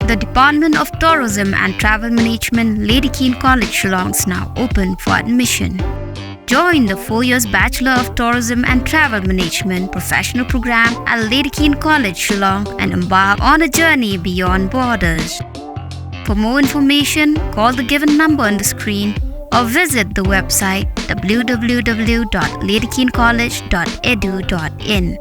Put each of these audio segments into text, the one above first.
The Department of Tourism and Travel Management, Lady Keane College, Shillong is now open for admission. Join the 4 years Bachelor of Tourism and Travel Management professional program at Lady Keane College, Shillong and embark on a journey beyond borders. For more information, call the given number on the screen or visit the website www.ladykeencollege.edu.in.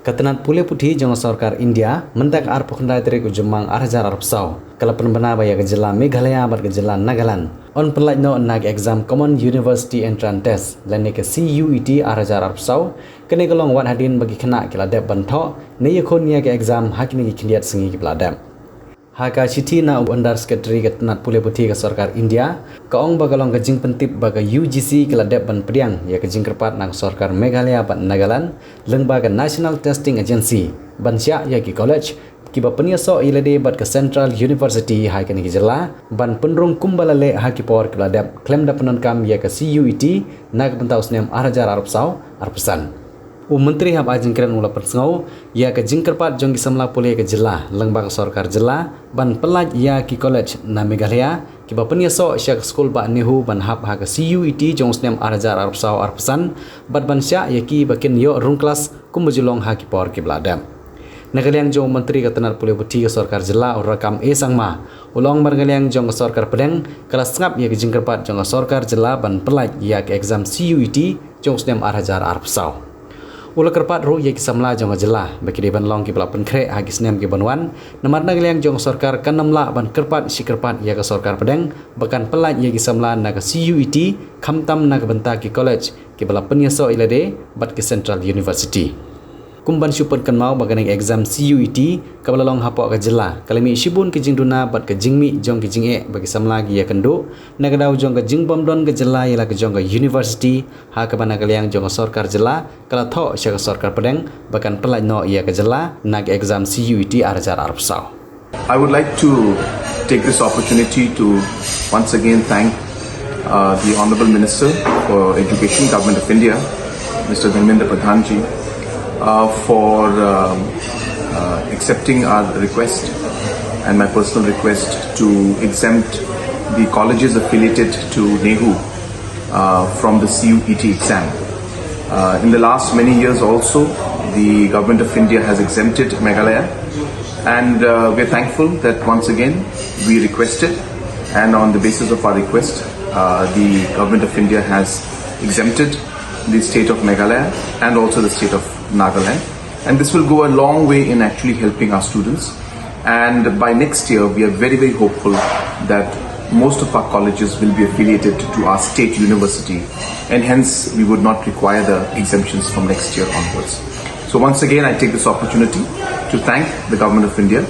Ketenat Pule Putih jong Sarkar India mentak ar pokndai terik ujumang arhajar arpsau kala Pynbna baya ke Jylla Meghalaya bat ke Jylla Nagaland on pelaj no nag exam Common University Entrance Test lane ke CUET arhajar arpsau kene kelong wan hadin bagi kena kila dep banthok ne yakon nia ke exam hakini ki kindiat sengi ki peladam Haka Chiti na Under Secretary Ketenat Pule Putih ke Sarkar India kaong bagalong ke jing pentip baga UGC ke ladep ban priang ya ke jing kerpat nang Sarkar Meghalaya bat Nagaland lengba ke National Testing Agency ban sya ya ki college ki ba penyaso ilade bat ke Central University hai ke ni Jylla ban penrung kumbalale ha ki por ke ladep Khlem da penankam ya ke CUET nag pentau snem arhajar arpsau arpesan Menteri hab ajin keren mula persengau ya ke jingkerpat jong ki Samla Pule ke Jylla lengbang Sarkar Jylla ban pelaj ya ki college na Meghalaya ki ba penyaso syak skul ba nehu ban hab ha ke CUET jong snem arhajar arpsau arpesan bat ban sya ya ki bakin yo rung kelas kumbujulong ha ki por ki bladam Nagaliang jong Menteri Ketenat Pule Putih ke Sarkar Jylla rakam sangma ulong margaliang jong ke Sarkar Pedang kelas ngap ya ke jingkerpat jong ke Sarkar Jylla ban pelaj ya ke exam CUET jong snem arhajar arpsau Ula kerpat ru ya ki Samla jong Jylla bagi di ban long ki pelapan kre hagi snem ki banwan namar nagaliang jong Sarkar kanamla ban kerpat si kerpat ya ke Sarkar Pedang bahkan pelaj ya ki Samla na ke CUET khamtam na ke bynta ki college ki pelapan yaso ilade bat ki Central University kumban supun kan mau bagan exam CUET kabala long hapok ke Jylla kalami sibun ke jingduna bat ke jingmi jong ki jinge bagi Samla gi ya kendu nagadau jong ke jingbomdon ke Jylla ila ke jong ke university ha ke bana kaliang jong Sarkar Jylla kala tho sya ke Sarkar Pedang bahkan pelaj no ya ke Jylla nag exam CUET arhajar arpsau I would like to take this opportunity to once again thank the Honorable Minister for Education, Government of India, Mr. Dharmendra Pradhanji, for accepting our request and my personal request to exempt the colleges affiliated to NEHU from the CUET exam. In the last many years also, the Government of India has exempted Meghalaya, and we are thankful that once again we requested, and on the basis of our request, the Government of India has exempted the state of Meghalaya and also the state of Nagaland, and this will go a long way in actually helping our students. And by next year, we are very, very hopeful that most of our colleges will be affiliated to our state university, and hence we would not require the exemptions from next year onwards. So once again, I take this opportunity to thank the Government of India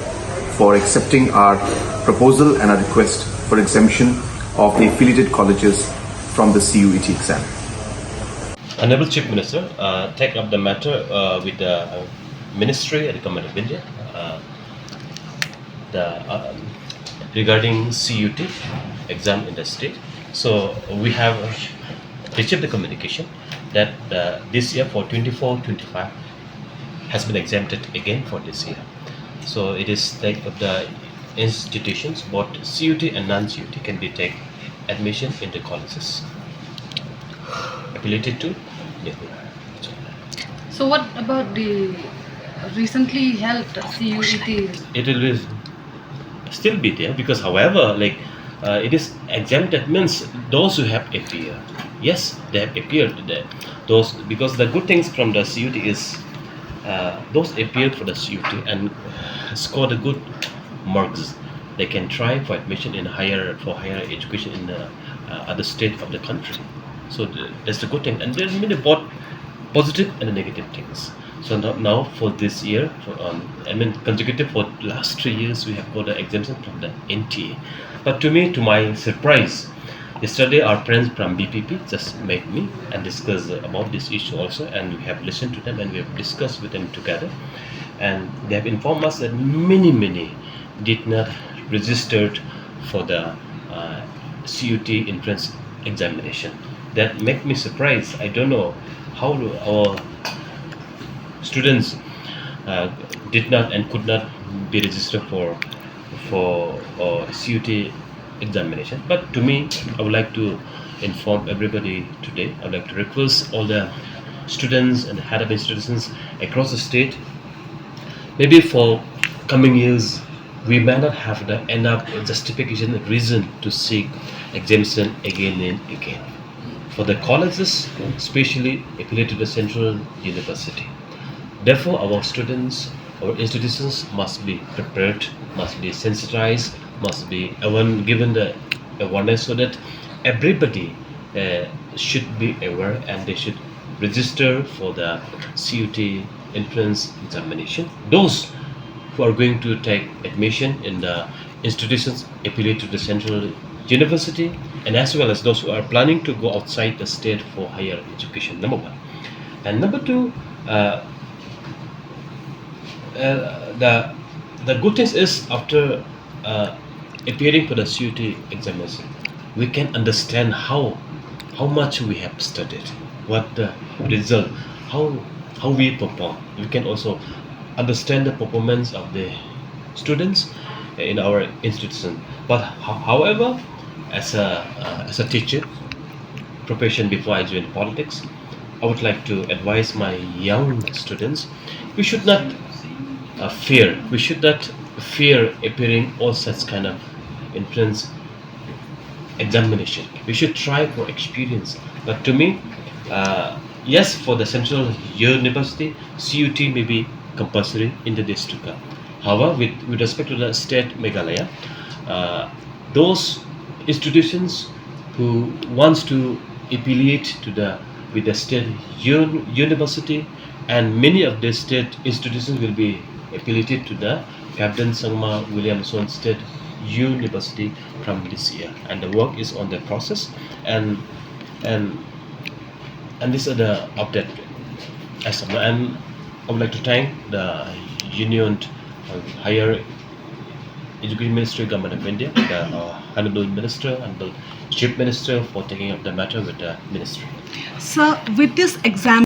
for accepting our proposal and our request for exemption of the affiliated colleges from the CUET exam. Honorable Chief Minister, take up the matter with the Ministry and the Government of India regarding CUET exam in the state. So we have received the communication that this year for 24-25 has been exempted again for this year. So it is like the institutions, both CUET and non-CUET, can be take admission in the colleges affiliated to NEHU. So what about the recently held CUET? It will still be there because, however, it is exempted means those who have appeared. Yes, they have appeared there. Those because the good things from the CUET is those appeared for the CUET and scored a good marks. They can try for admission in higher education in the other state of the country. So that's the good thing, and there's many both positive and negative things. So now for this year, consecutive for last 3 years, we have got the exemption from the NTA. But to my surprise, yesterday our friends from BPP just met me and discussed about this issue also, and we have listened to them and we have discussed with them together, and they have informed us that many did not registered for the CUET entrance examination. that make me surprised. I don't know how our students did not and could not be registered for CUT examination. But to me, I would like to inform everybody today. I would like to request all the students and head of institutions across the state. Maybe for coming years, we may not have the enough justification and reason to seek exemption again and again. For the colleges, especially affiliated to the central university. Therefore, our students, our institutions must be prepared, must be sensitized, must be given the awareness so that everybody should be aware and they should register for the CUT entrance examination. Those who are going to take admission in the institutions affiliated to the central university, and as well as those who are planning to go outside the state for higher education, number one. And number two, the good thing is after appearing for the CUT examination, we can understand how much we have studied, what the result, how we perform. We can also understand the performance of the students in our institution. But however, as a teacher profession before I joined politics, I would like to advise my young students: we should not fear. We should not fear appearing all such kind of entrance examination. We should try for experience. But to me, yes, for the central university, CUT may be compulsory in the days to come. However, with respect to the state Meghalaya, those institutions who wants to affiliate with the state university, and many of the state institutions will be affiliated to the Captain Sangma Williamson State University from this year, and the work is on the process, and these are the update as of now. And I would like to thank the Union Higher Education Ministry, Government of India, the Honorable Minister, Honorable Chief Minister for taking up the matter with the Ministry. So, with this exam